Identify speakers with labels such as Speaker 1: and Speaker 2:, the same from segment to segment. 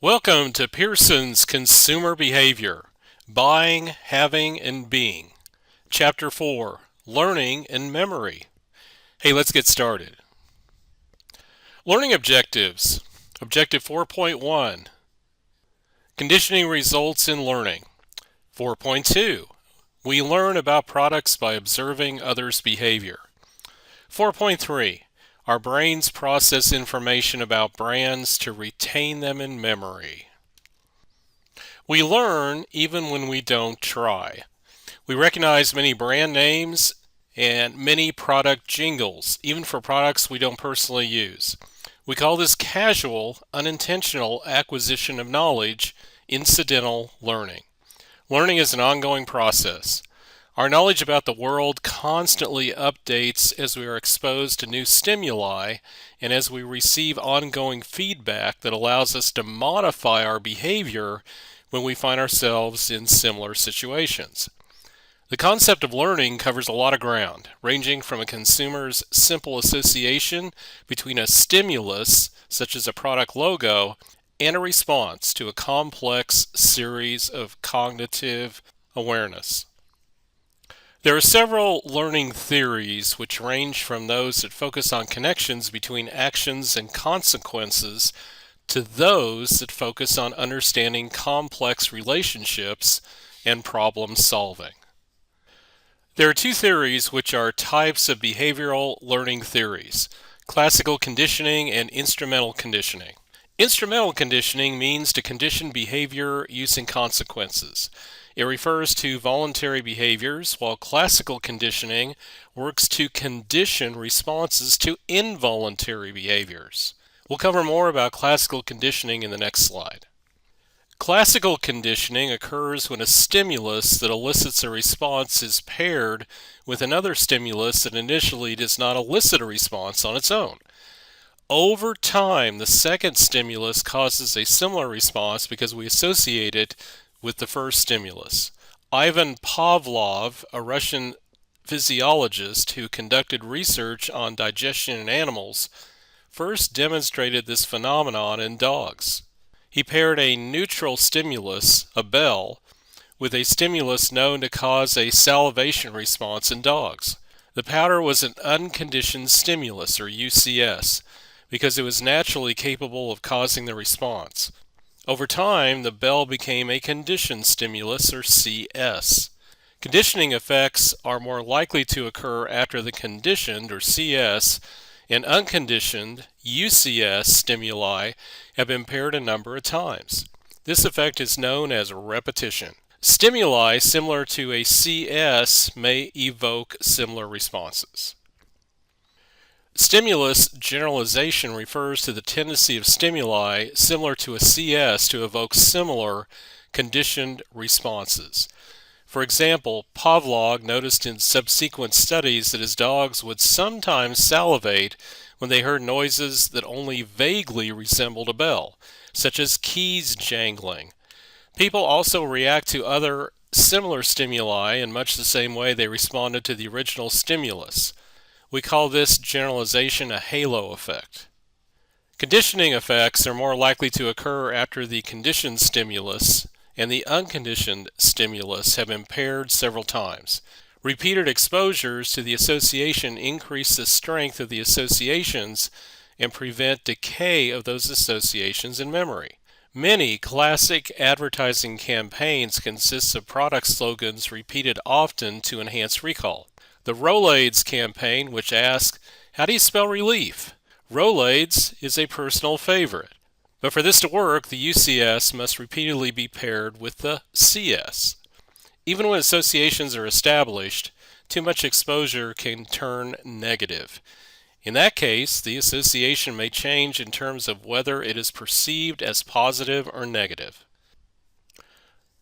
Speaker 1: Welcome to Pearson's Consumer Behavior, Buying, Having, and Being. Chapter 4, Learning and Memory. Hey, let's get started. Learning Objectives. Objective 4.1, Conditioning Results in Learning. 4.2, We learn about products by observing others' behavior. 4.3, Our brains process information about brands to retain them in memory. We learn even when we don't try. We recognize many brand names and many product jingles, even for products we don't personally use. We call this casual, unintentional acquisition of knowledge, incidental learning. Learning is an ongoing process. Our knowledge about the world constantly updates as we are exposed to new stimuli and as we receive ongoing feedback that allows us to modify our behavior when we find ourselves in similar situations. The concept of learning covers a lot of ground, ranging from a consumer's simple association between a stimulus, such as a product logo, and a response to a complex series of cognitive awareness. There are several learning theories which range from those that focus on connections between actions and consequences to those that focus on understanding complex relationships and problem solving. There are two theories which are types of behavioral learning theories: classical conditioning and instrumental conditioning. Instrumental conditioning means to condition behavior using consequences. It refers to voluntary behaviors, while classical conditioning works to condition responses to involuntary behaviors. We'll cover more about classical conditioning in the next slide. Classical conditioning occurs when a stimulus that elicits a response is paired with another stimulus that initially does not elicit a response on its own. Over time, the second stimulus causes a similar response because we associate it with the first stimulus. Ivan Pavlov, a Russian physiologist who conducted research on digestion in animals, first demonstrated this phenomenon in dogs. He paired a neutral stimulus, a bell, with a stimulus known to cause a salivation response in dogs. The powder was an unconditioned stimulus, or UCS, because it was naturally capable of causing the response. Over time, the bell became a conditioned stimulus, or CS. Conditioning effects are more likely to occur after the conditioned, or CS, and unconditioned, UCS, stimuli have been paired a number of times. This effect is known as repetition. Stimuli similar to a CS may evoke similar responses. Stimulus generalization refers to the tendency of stimuli similar to a CS to evoke similar conditioned responses. For example, Pavlov noticed in subsequent studies that his dogs would sometimes salivate when they heard noises that only vaguely resembled a bell, such as keys jangling. People also react to other similar stimuli in much the same way they responded to the original stimulus. We call this generalization a halo effect. Conditioning effects are more likely to occur after the conditioned stimulus and the unconditioned stimulus have been paired several times. Repeated exposures to the association increase the strength of the associations and prevent decay of those associations in memory. Many classic advertising campaigns consist of product slogans repeated often to enhance recall. The Rolaids campaign, which asks, "How do you spell relief?" Rolaids is a personal favorite. But for this to work, the UCS must repeatedly be paired with the CS. Even when associations are established, too much exposure can turn negative. In that case, the association may change in terms of whether it is perceived as positive or negative.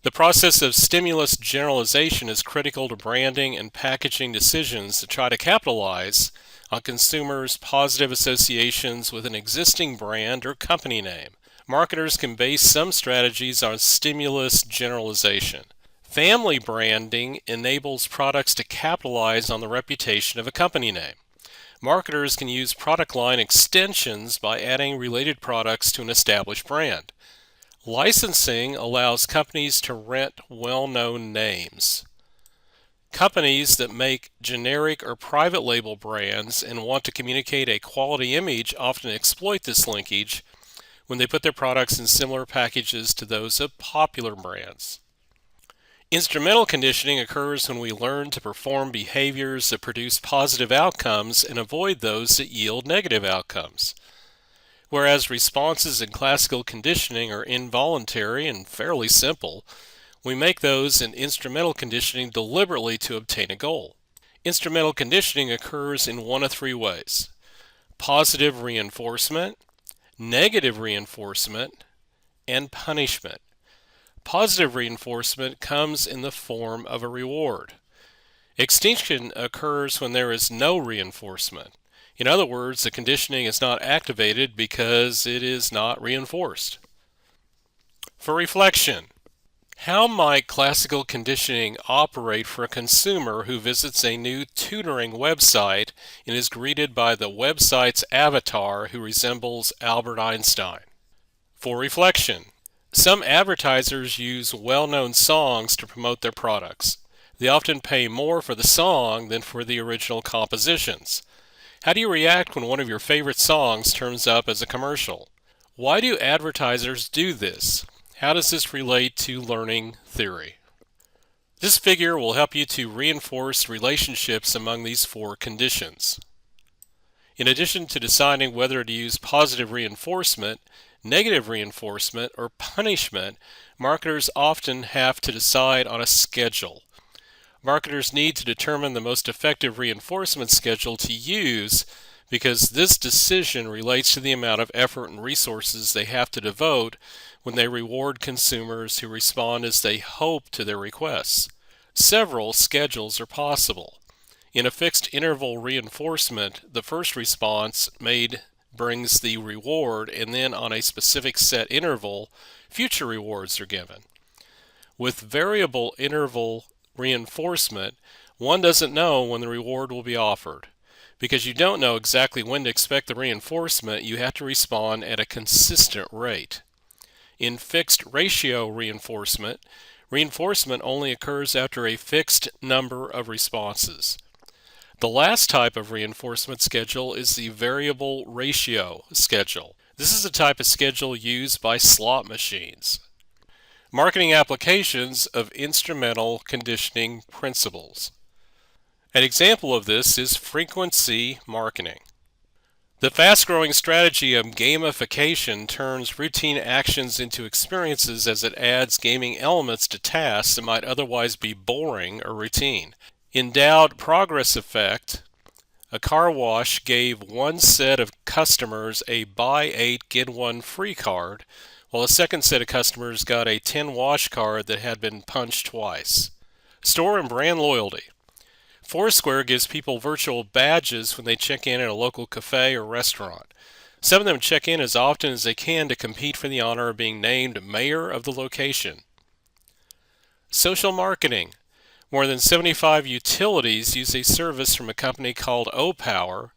Speaker 1: The process of stimulus generalization is critical to branding and packaging decisions to try to capitalize on consumers' positive associations with an existing brand or company name. Marketers can base some strategies on stimulus generalization. Family branding enables products to capitalize on the reputation of a company name. Marketers can use product line extensions by adding related products to an established brand. Licensing allows companies to rent well-known names. Companies that make generic or private label brands and want to communicate a quality image often exploit this linkage when they put their products in similar packages to those of popular brands. Instrumental conditioning occurs when we learn to perform behaviors that produce positive outcomes and avoid those that yield negative outcomes. Whereas responses in classical conditioning are involuntary and fairly simple, we make those in instrumental conditioning deliberately to obtain a goal. Instrumental conditioning occurs in one of three ways: positive reinforcement, negative reinforcement, and punishment. Positive reinforcement comes in the form of a reward. Extinction occurs when there is no reinforcement. In other words, the conditioning is not activated because it is not reinforced. For reflection, how might classical conditioning operate for a consumer who visits a new tutoring website and is greeted by the website's avatar who resembles Albert Einstein? For reflection, some advertisers use well-known songs to promote their products. They often pay more for the song than for the original compositions. How do you react when one of your favorite songs turns up as a commercial? Why do advertisers do this? How does this relate to learning theory? This figure will help you to reinforce relationships among these four conditions. In addition to deciding whether to use positive reinforcement, negative reinforcement, or punishment, marketers often have to decide on a schedule. Marketers need to determine the most effective reinforcement schedule to use because this decision relates to the amount of effort and resources they have to devote when they reward consumers who respond as they hope to their requests. Several schedules are possible. In a fixed interval reinforcement, the first response made brings the reward, and then on a specific set interval, future rewards are given. With variable interval reinforcement, one doesn't know when the reward will be offered. Because you don't know exactly when to expect the reinforcement, you have to respond at a consistent rate. In fixed ratio reinforcement, reinforcement only occurs after a fixed number of responses. The last type of reinforcement schedule is the variable ratio schedule. This is a type of schedule used by slot machines. Marketing applications of instrumental conditioning principles. An example of this is frequency marketing. The fast-growing strategy of gamification turns routine actions into experiences as it adds gaming elements to tasks that might otherwise be boring or routine. Endowed progress effect, a car wash gave one set of customers a buy 8 get 1 free card, while a second set of customers got a 10 wash card that had been punched twice. Store and brand loyalty. Foursquare gives people virtual badges when they check in at a local cafe or restaurant. Some of them check in as often as they can to compete for the honor of being named mayor of the location. Social marketing. More than 75 utilities use a service from a company called O-Power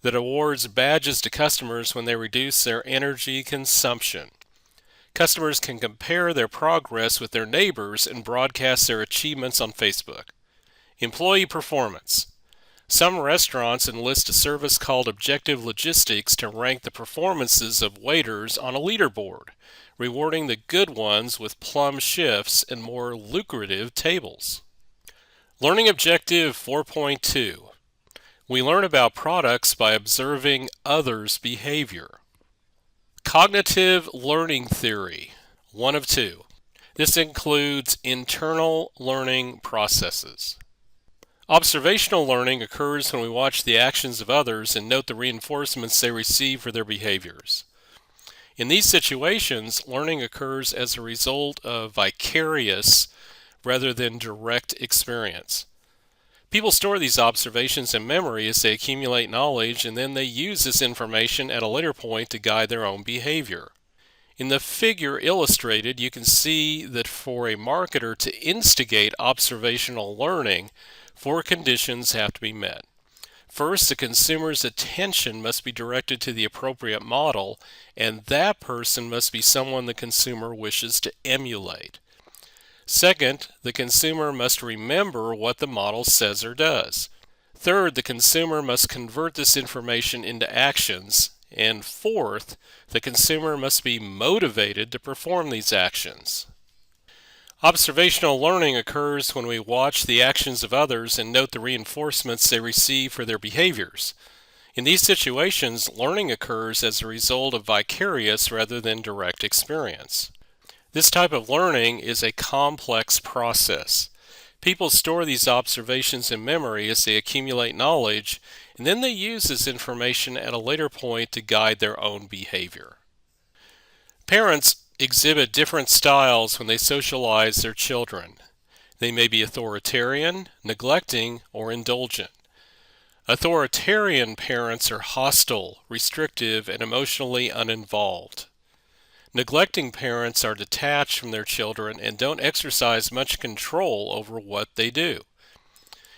Speaker 1: that awards badges to customers when they reduce their energy consumption. Customers can compare their progress with their neighbors and broadcast their achievements on Facebook. Employee performance. Some restaurants enlist a service called Objective Logistics to rank the performances of waiters on a leaderboard, rewarding the good ones with plum shifts and more lucrative tables. Learning Objective 4.2. We learn about products by observing others' behavior. Cognitive learning theory, 1 of 2. This includes internal learning processes. Observational learning occurs when we watch the actions of others and note the reinforcements they receive for their behaviors. In these situations, learning occurs as a result of vicarious rather than direct experience. People store these observations in memory as they accumulate knowledge, and then they use this information at a later point to guide their own behavior. In the figure illustrated, you can see that for a marketer to instigate observational learning, 4 conditions have to be met. First, the consumer's attention must be directed to the appropriate model, and that person must be someone the consumer wishes to emulate. Second, the consumer must remember what the model says or does. Third, the consumer must convert this information into actions. And fourth, the consumer must be motivated to perform these actions. Observational learning occurs when we watch the actions of others and note the reinforcements they receive for their behaviors. In these situations, learning occurs as a result of vicarious rather than direct experience. This type of learning is a complex process. People store these observations in memory as they accumulate knowledge, and then they use this information at a later point to guide their own behavior. Parents exhibit different styles when they socialize their children. They may be authoritarian, neglecting, or indulgent. Authoritarian parents are hostile, restrictive, and emotionally uninvolved. Neglecting parents are detached from their children and don't exercise much control over what they do.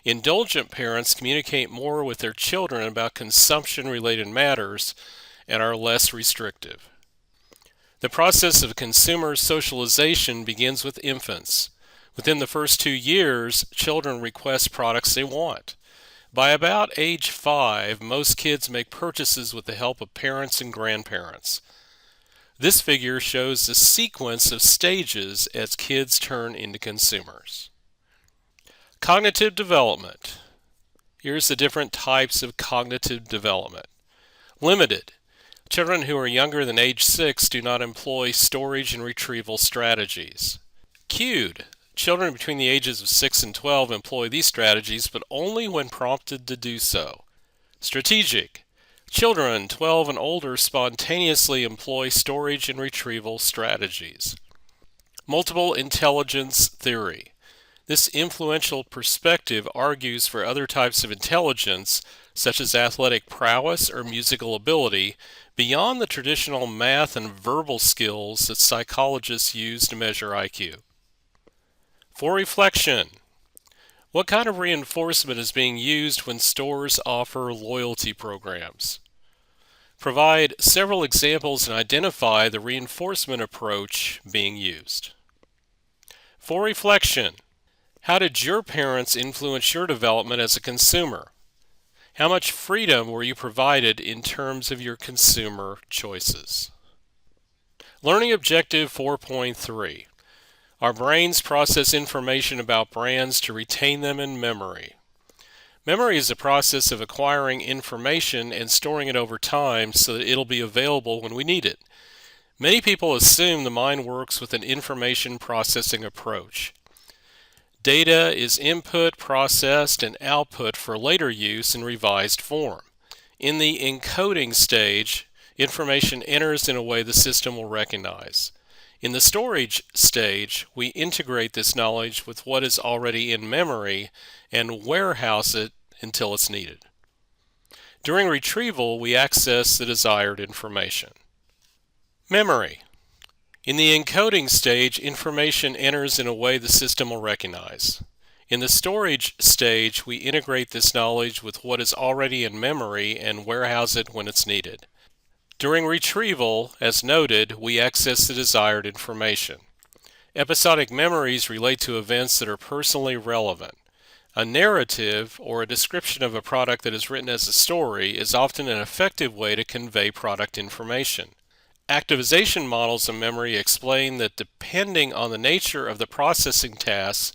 Speaker 1: Indulgent parents communicate more with their children about consumption-related matters and are less restrictive. The process of consumer socialization begins with infants. Within the first 2 years, children request products they want. By about age 5, most kids make purchases with the help of parents and grandparents. This figure shows the sequence of stages as kids turn into consumers. Cognitive development. Here's the different types of cognitive development. Limited. Children who are younger than age 6 do not employ storage and retrieval strategies. Cued. Children between the ages of 6 and 12 employ these strategies, but only when prompted to do so. Strategic. Children 12 and older spontaneously employ storage and retrieval strategies. Multiple intelligence theory. This influential perspective argues for other types of intelligence, such as athletic prowess or musical ability, beyond the traditional math and verbal skills that psychologists use to measure IQ. For reflection, what kind of reinforcement is being used when stores offer loyalty programs? Provide several examples and identify the reinforcement approach being used. For reflection, how did your parents influence your development as a consumer? How much freedom were you provided in terms of your consumer choices? Learning Objective 4.3. Our brains process information about brands to retain them in memory. Memory is the process of acquiring information and storing it over time so that it'll be available when we need it. Many people assume the mind works with an information processing approach. Data is input, processed, and output for later use in revised form. In the encoding stage, information enters in a way the system will recognize. In the storage stage, we integrate this knowledge with what is already in memory and warehouse it until it's needed. During retrieval, we access the desired information. Memory. In the encoding stage, information enters in a way the system will recognize. In the storage stage, we integrate this knowledge with what is already in memory and warehouse it when it's needed. During retrieval, as noted, we access the desired information. Episodic memories relate to events that are personally relevant. A narrative, or a description of a product that is written as a story, is often an effective way to convey product information. Activization models of memory explain that depending on the nature of the processing tasks,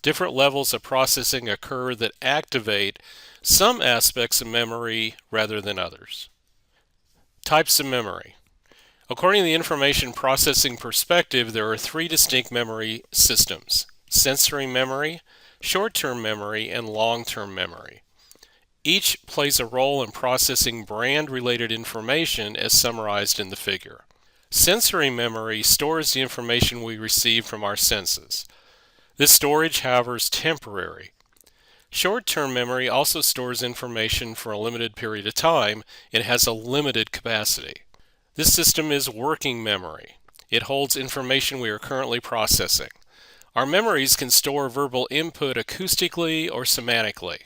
Speaker 1: different levels of processing occur that activate some aspects of memory rather than others. Types of memory. According to the information processing perspective, there are 3 distinct memory systems: sensory memory, short-term memory, and long-term memory. Each plays a role in processing brand-related information as summarized in the figure. Sensory memory stores the information we receive from our senses. This storage, however, is temporary. Short-term memory also stores information for a limited period of time and has a limited capacity. This system is working memory. It holds information we are currently processing. Our memories can store verbal input acoustically or semantically.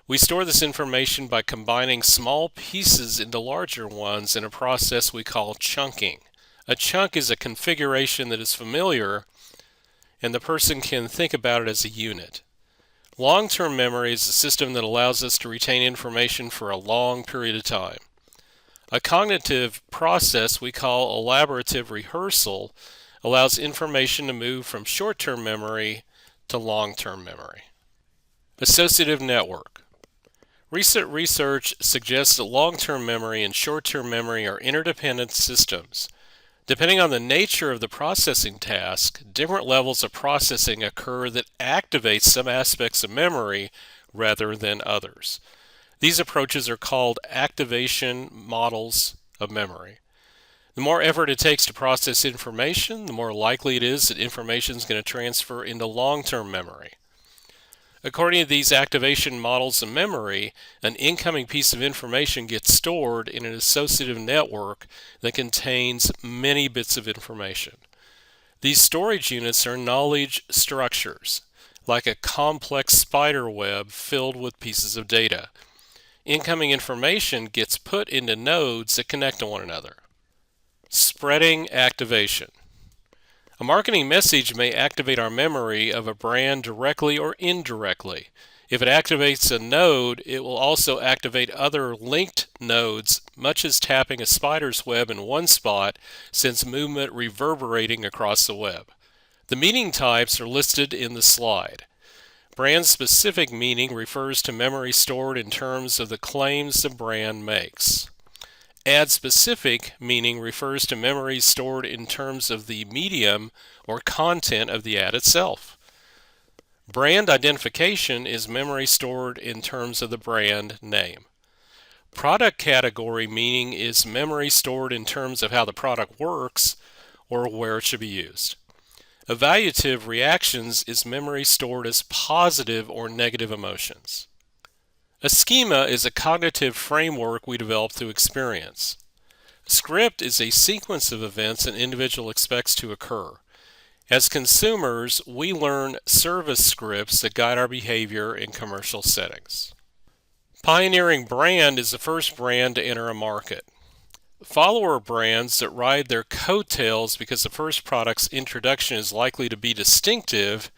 Speaker 1: We store this information by combining small pieces into larger ones in a process we call chunking. A chunk is a configuration that is familiar, and the person can think about it as a unit. Long-term memory is a system that allows us to retain information for a long period of time. A cognitive process we call elaborative rehearsal allows information to move from short-term memory to long-term memory. Associative network. Recent research suggests that long-term memory and short-term memory are interdependent systems. Depending on the nature of the processing task, different levels of processing occur that activate some aspects of memory rather than others. These approaches are called activation models of memory. The more effort it takes to process information, the more likely it is that information is going to transfer into long-term memory. According to these activation models of memory, an incoming piece of information gets stored in an associative network that contains many bits of information. These storage units are knowledge structures, like a complex spider web filled with pieces of data. Incoming information gets put into nodes that connect to one another. Spreading activation. A marketing message may activate our memory of a brand directly or indirectly. If it activates a node, it will also activate other linked nodes, much as tapping a spider's web in one spot sends movement reverberating across the web. The meaning types are listed in the slide. Brand-specific meaning refers to memory stored in terms of the claims the brand makes. Ad-specific meaning refers to memory stored in terms of the medium or content of the ad itself. Brand identification is memory stored in terms of the brand name. Product category meaning is memory stored in terms of how the product works or where it should be used. Evaluative reactions is memory stored as positive or negative emotions. A schema is a cognitive framework we develop through experience. Script is a sequence of events an individual expects to occur. As consumers, we learn service scripts that guide our behavior in commercial settings. Pioneering brand is the first brand to enter a market. Follower brands that ride their coattails because the first product's introduction is likely to be distinctive,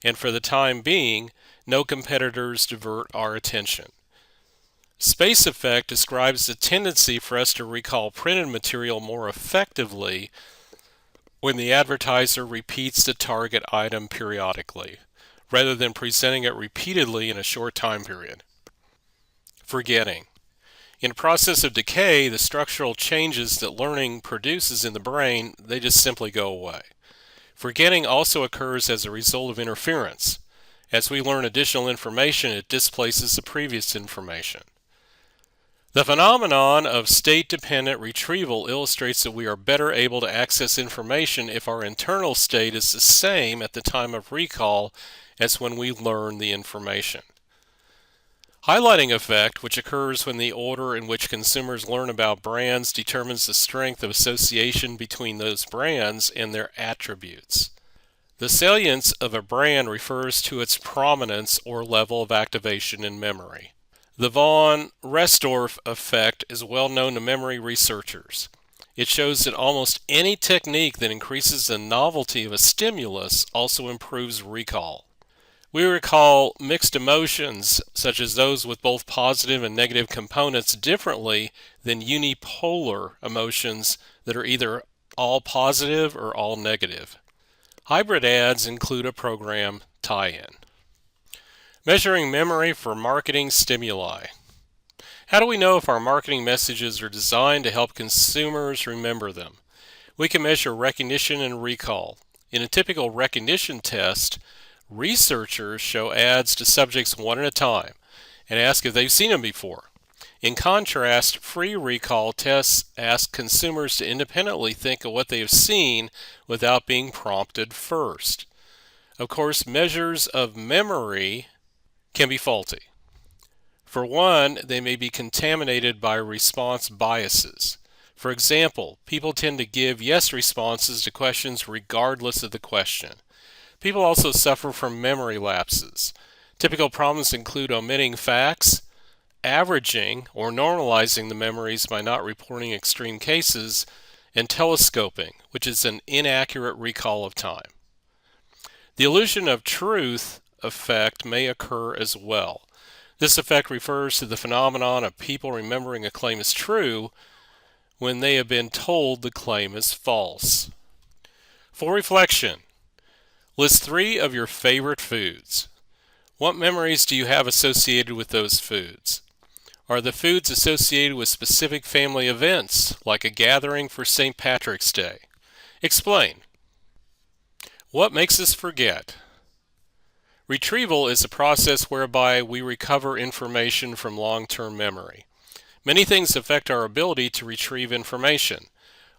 Speaker 1: and for the time being, no competitors divert our attention. Space effect describes the tendency for us to recall printed material more effectively when the advertiser repeats the target item periodically, rather than presenting it repeatedly in a short time period. Forgetting. In the process of decay, the structural changes that learning produces in the brain, they just simply go away. Forgetting also occurs as a result of interference. As we learn additional information, it displaces the previous information. The phenomenon of state-dependent retrieval illustrates that we are better able to access information if our internal state is the same at the time of recall as when we learn the information. Highlighting effect, which occurs when the order in which consumers learn about brands determines the strength of association between those brands and their attributes. The salience of a brand refers to its prominence or level of activation in memory. The von Restorff effect is well known to memory researchers. It shows that almost any technique that increases the novelty of a stimulus also improves recall. We recall mixed emotions, such as those with both positive and negative components, differently than unipolar emotions that are either all positive or all negative. Hybrid ads include a program tie-in. Measuring memory for marketing stimuli. How do we know if our marketing messages are designed to help consumers remember them? We can measure recognition and recall. In a typical recognition test, researchers show ads to subjects one at a time and ask if they've seen them before. In contrast, free recall tests ask consumers to independently think of what they have seen without being prompted first. Of course, measures of memory can be faulty. For one, they may be contaminated by response biases. For example, people tend to give yes responses to questions regardless of the question. People also suffer from memory lapses. Typical problems include omitting facts, averaging or normalizing the memories by not reporting extreme cases, and telescoping, which is an inaccurate recall of time. The illusion of truth effect may occur as well. This effect refers to the phenomenon of people remembering a claim is true when they have been told the claim is false. For reflection, list 3 of your favorite foods. What memories do you have associated with those foods? Are the foods associated with specific family events, like a gathering for St. Patrick's Day? Explain. What makes us forget? Retrieval is a process whereby we recover information from long-term memory. Many things affect our ability to retrieve information.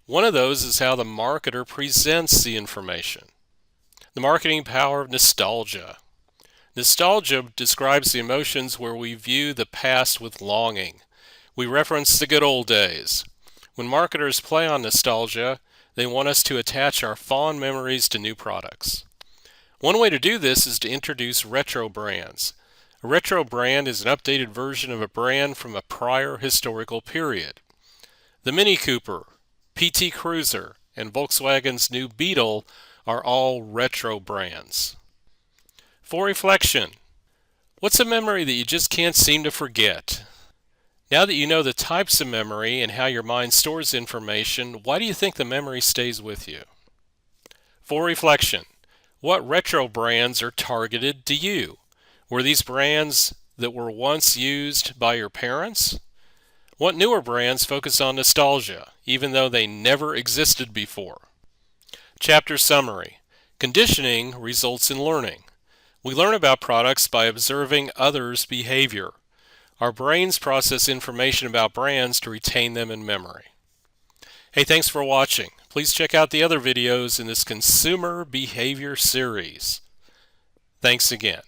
Speaker 1: One of those is how the marketer presents the information. The marketing power of nostalgia. Nostalgia describes the emotions where we view the past with longing. We reference the good old days. When marketers play on nostalgia, they want us to attach our fond memories to new products. One way to do this is to introduce retro brands. A retro brand is an updated version of a brand from a prior historical period. The Mini Cooper, PT Cruiser, and Volkswagen's new Beetle are all retro brands. For reflection, what's a memory that you just can't seem to forget? Now that you know the types of memory and how your mind stores information, why do you think the memory stays with you? For reflection, what retro brands are targeted to you? Were these brands that were once used by your parents? What newer brands focus on nostalgia, even though they never existed before? Chapter summary. Conditioning results in learning. We learn about products by observing others' behavior. Our brains process information about brands to retain them in memory. Hey, thanks for watching. Please check out the other videos in this consumer behavior series. Thanks again.